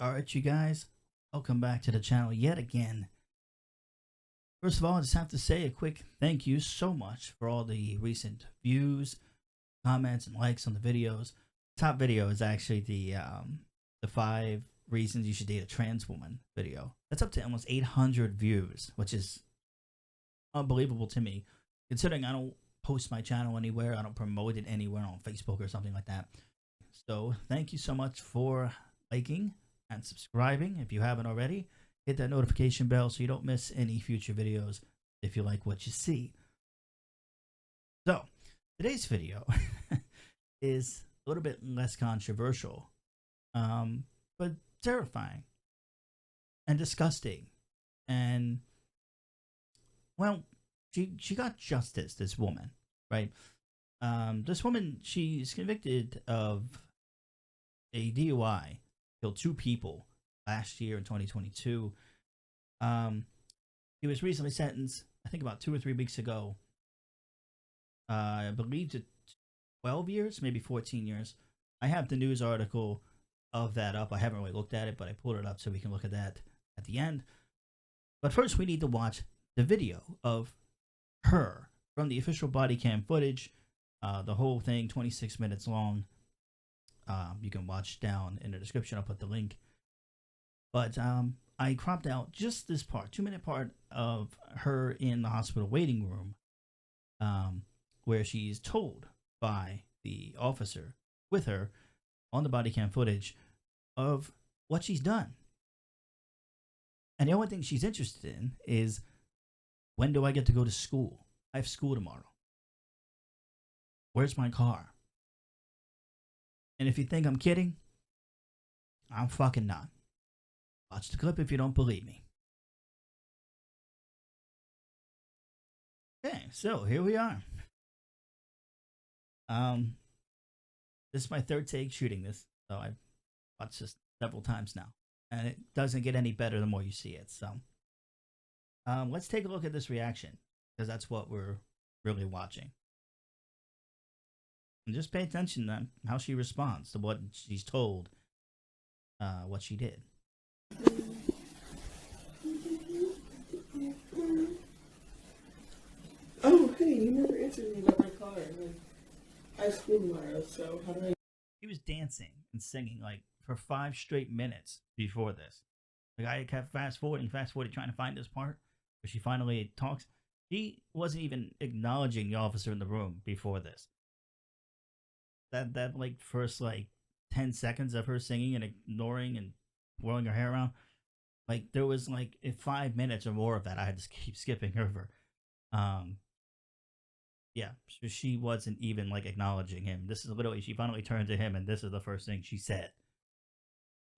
Alright, you guys, welcome back to the channel yet again. First of all, I just have to say a quick thank you so much for all the recent views, comments, and likes on the videos. Top video is actually the 5 reasons you should date a trans woman video. That's up to almost 800 views, which is unbelievable to me, considering I don't post my channel anywhere. I don't promote it anywhere on Facebook or something like that. So thank you so much for liking and subscribing if you haven't already. Hit that notification bell so you don't miss any future videos if you like what you see. So today's video is a little bit less controversial, but terrifying and disgusting. And well, she got justice, this woman, right? This woman, she's convicted of a DUI, killed 2 people last year in 2022. He was recently sentenced, I think about 2 or 3 weeks ago. I believe to 12 years, maybe 14 years. I have the news article of that up. I haven't really looked at it, but I pulled it up so we can look at that at the end. But first, we need to watch the video of her from the official body cam footage. The whole thing, 26 minutes long. You can watch down in the description. I'll put the link. But I cropped out just this part, 2-minute part of her in the hospital waiting room, where she's told by the officer with her on the body cam footage of what she's done. And the only thing she's interested in is, when do I get to go to school? I have school tomorrow. Where's my car? And if you think I'm kidding, I'm fucking not. Watch the clip if you don't believe me. Okay, so here we are. This is my 3rd take shooting this, so I've watched this several times now, and it doesn't get any better the more you see it. So, let's take a look at this reaction, because that's what we're really watching. And just pay attention to how she responds to what she's told, what she did. Oh, hey, you never answered me about my car. I have school tomorrow, so how do I... She was dancing and singing like for 5 straight minutes before this. Like, I kept fast forwarding, trying to find this part where she finally talks. She wasn't even acknowledging the officer in the room before this. That like first like 10 seconds of her singing and ignoring and whirling her hair around, like there was like 5 minutes or more of that I had to keep skipping over. Yeah, so she wasn't even like acknowledging him. This is literally, she finally turned to him and this is the first thing she said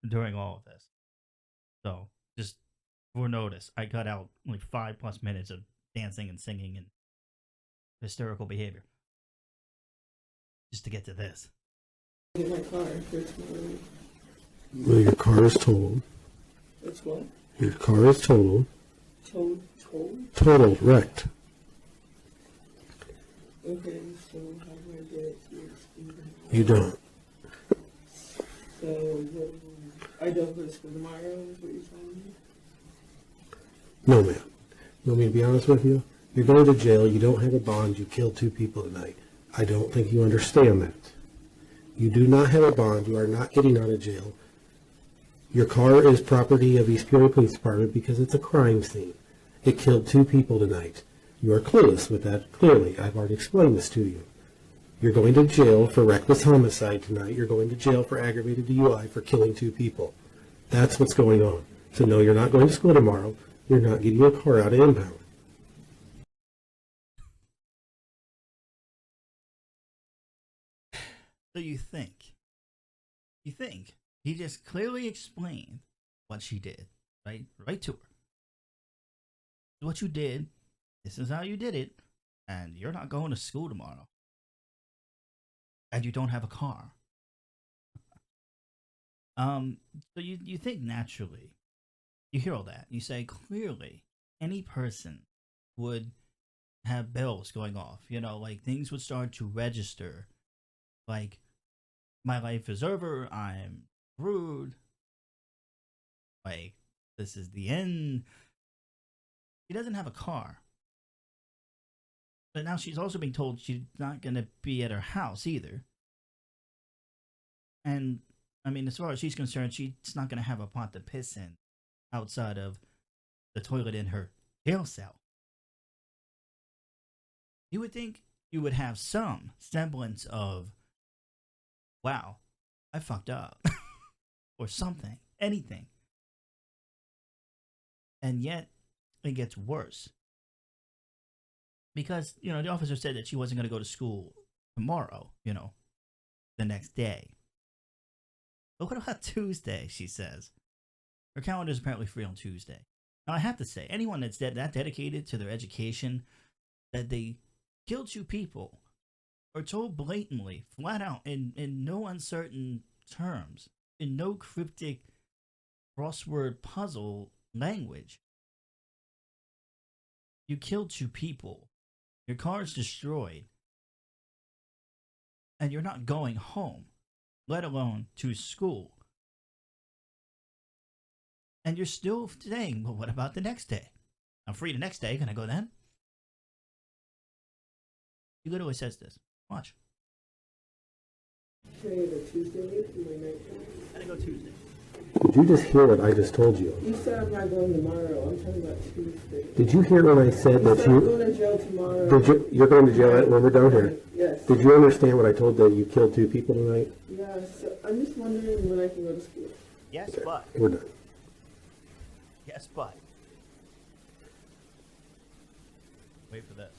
during all of this. So just for notice, I cut out like 5+ minutes of dancing and singing and hysterical behavior just to get to this. Get my car for tomorrow. Well, your car is totaled. It's what? Your car is totaled. Told? Totaled, wrecked. Okay, so how do I get here? You don't. So, I don't go to school tomorrow, is what you're telling me? No, ma'am. You want me to be honest with you? You're going to jail. You don't have a bond. You killed 2 people tonight. I don't think you understand that. You do not have a bond. You are not getting out of jail. Your car is property of East Peoria Police Department because it's a crime scene. It killed 2 people tonight. You are clueless with that, clearly. I've already explained this to you. You're going to jail for reckless homicide tonight. You're going to jail for aggravated DUI for killing 2 people. That's what's going on. So no, you're not going to school tomorrow. You're not getting your car out of impound. So you think he just clearly explained what she did, right to her. What you did, this is how you did it, and you're not going to school tomorrow, and you don't have a car. So you think naturally, you hear all that, you say clearly any person would have bells going off, like things would start to register, like my life is over, I'm rude, Like, this is the end. She doesn't have a car. But now she's also being told she's not going to be at her house either. And, I mean, as far as she's concerned, she's not going to have a pot to piss in outside of the toilet in her jail cell. You would think you would have some semblance of, wow, I fucked up. Or something, anything. And yet, it gets worse. Because, the officer said that she wasn't going to go to school tomorrow, the next day. But what about Tuesday, she says? Her calendar is apparently free on Tuesday. Now, I have to say, anyone that's that dedicated to their education, that they kill 2 people, are told blatantly, flat out, in no uncertain terms, in no cryptic crossword puzzle language. You killed 2 people. Your car is destroyed. And you're not going home, let alone to school. And you're still saying, well, what about the next day? I'm free the next day. Can I go then? He literally says this. Watch. Can I go Tuesday? I gotta go Tuesday. Did you just hear what I just told you? You said I'm not going tomorrow. I'm talking about Tuesday. Did you hear when I said that I'm going to jail tomorrow. You're going to jail when we're done here? Yes. Did you understand what I told that you killed 2 people tonight? Yeah, so I'm just wondering when I can go to school. Yes, Okay, but. we're done. Yes, but. Wait for this.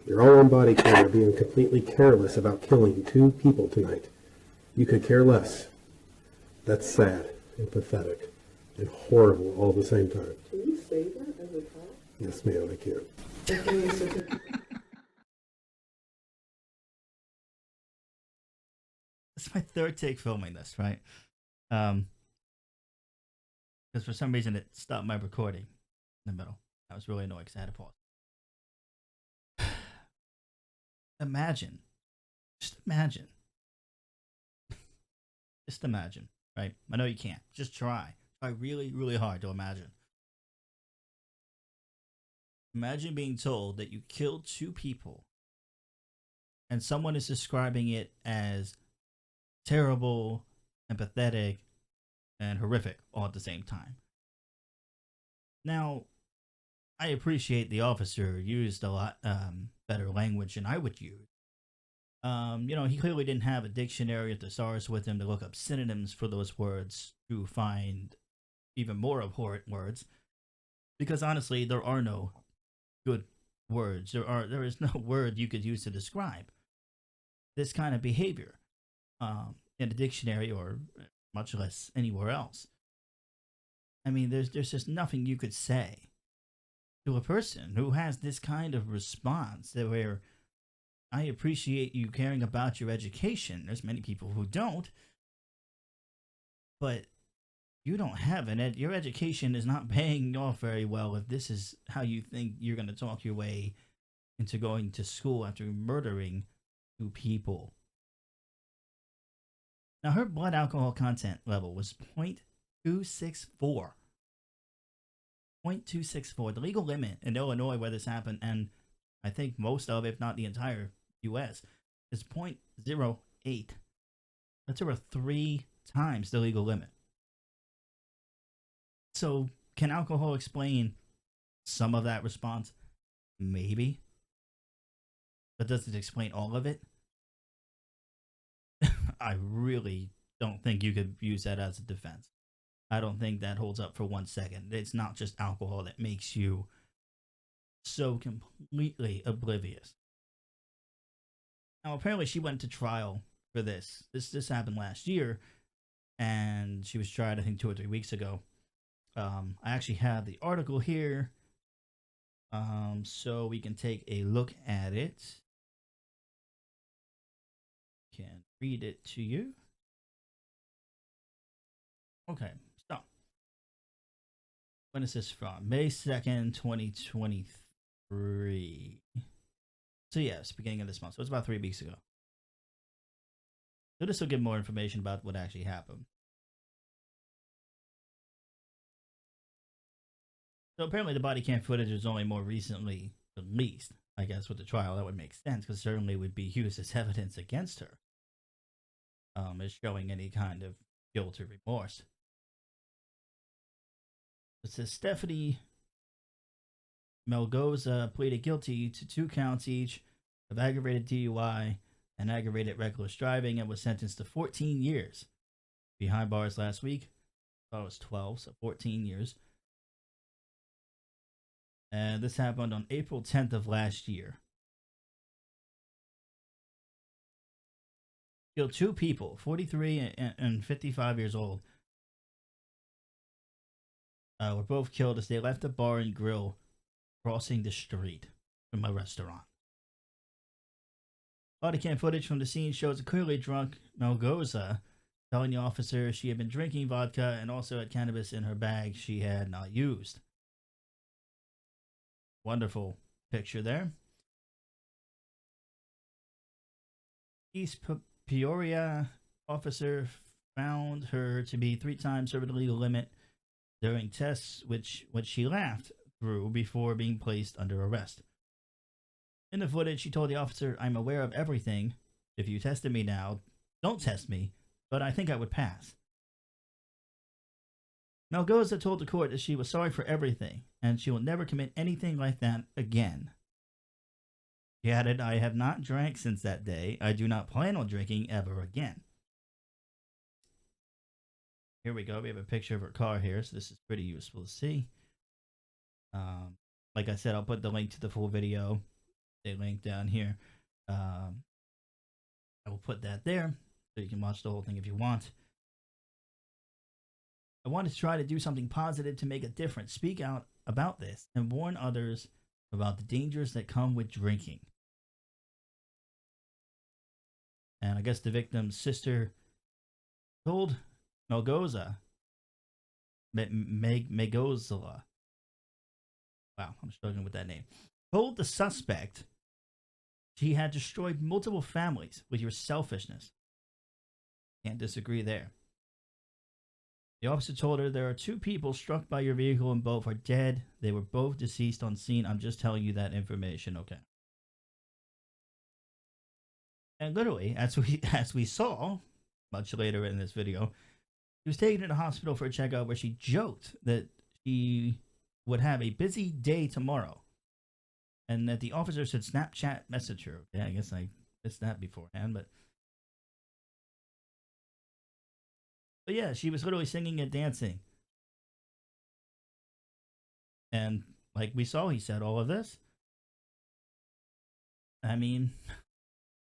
You're all on body camera being completely careless about killing 2 people tonight. You could care less. That's sad and pathetic and horrible all at the same time. Can you say that as a cop? Yes, ma'am, I can. It's my 3rd take filming this, right? Because for some reason it stopped my recording in the middle. I was really annoyed because I had to pause. Imagine. Just imagine. Just imagine, right? I know you can't. Just try. Try really, really hard to imagine. Imagine being told that you killed 2 people and someone is describing it as terrible and pathetic and horrific all at the same time. Now, I appreciate the officer used a lot better language than I would use. He clearly didn't have a dictionary or thesaurus with him to look up synonyms for those words to find even more abhorrent words. Because honestly, there are no good words. There is no word you could use to describe this kind of behavior in a dictionary or much less anywhere else. I mean, there's just nothing you could say to a person who has this kind of response that where I appreciate you caring about your education. There's many people who don't, but you don't have your education is not paying off very well if this is how you think you're going to talk your way into going to school after murdering 2 people. Now, her blood alcohol content level was 0.264. 0.264, the legal limit in Illinois where this happened, and I think most of, if not the entire U.S., is 0.08. That's over 3 times the legal limit. So, can alcohol explain some of that response? Maybe. But does it explain all of it? I really don't think you could use that as a defense. I don't think that holds up for 1 second. It's not just alcohol that makes you so completely oblivious. Now, apparently she went to trial for this. This happened last year, and she was tried, I think, 2 or 3 weeks ago. I actually have the article here, so we can take a look at it. Can read it to you. Okay, so when is this from? May 2nd, 2023. So yes, beginning of this month. So it's about 3 weeks ago. So this will give more information about what actually happened. So apparently the body cam footage was only more recently released. I guess with the trial that would make sense because certainly would be used as evidence against her. As showing any kind of guilt or remorse. It says Stephanie Melgoza pleaded guilty to 2 counts each of aggravated DUI and aggravated reckless driving and was sentenced to 14 years behind bars last week. I thought it was 12, so 14 years. And this happened on April 10th of last year. Killed 2 people, 43 and 55 years old. Were both killed as they left a bar and grill crossing the street from a restaurant. Body cam footage from the scene shows a clearly drunk Melgoza telling the officer she had been drinking vodka and also had cannabis in her bag she had not used. Wonderful picture there. East Peoria officer found her to be 3 times over the legal limit during tests, which she laughed through before being placed under arrest. In the footage, she told the officer, "I'm aware of everything. If you tested me now, don't test me, but I think I would pass." Melgoza told the court that she was sorry for everything, and she will never commit anything like that again. She added, "I have not drank since that day. I do not plan on drinking ever again." Here we go. We have a picture of her car here, so this is pretty useful to see. Like I said, I'll put the link to the full video. The link down here. I will put that there, so you can watch the whole thing if you want. I want to try to do something positive to make a difference, speak out about this, and warn others about the dangers that come with drinking. And I guess the victim's sister told Melgoza, Megozala. Wow, I'm struggling with that name. Told the suspect she had destroyed multiple families with your selfishness. Can't disagree there. The officer told her there are 2 people struck by your vehicle and both are dead. They were both deceased on scene. I'm just telling you that information, okay? And literally, as we saw much later in this video, she was taken to the hospital for a checkup where she joked that she would have a busy day tomorrow. And that the officer should Snapchat message her. Okay, I guess I missed that beforehand, but yeah, she was literally singing and dancing. And like we saw, he said all of this. I mean,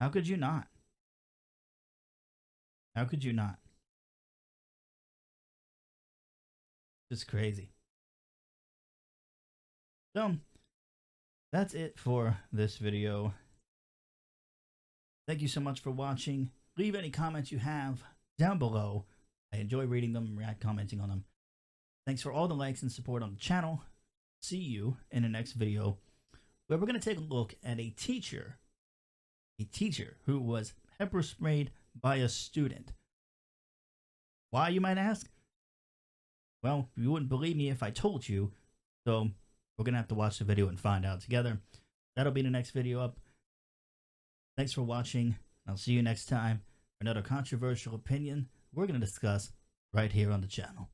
how could you not? How could you not? Just crazy. So, that's it for this video. Thank you so much for watching. Leave any comments you have down below. I enjoy reading them and commenting on them. Thanks for all the likes and support on the channel. See you in the next video, where we're going to take a look at a teacher who was pepper sprayed by a student. Why, you might ask? Well, you wouldn't believe me if I told you, so we're going to have to watch the video and find out together. That'll be the next video up. Thanks for watching. I'll see you next time for another controversial opinion we're going to discuss right here on the channel.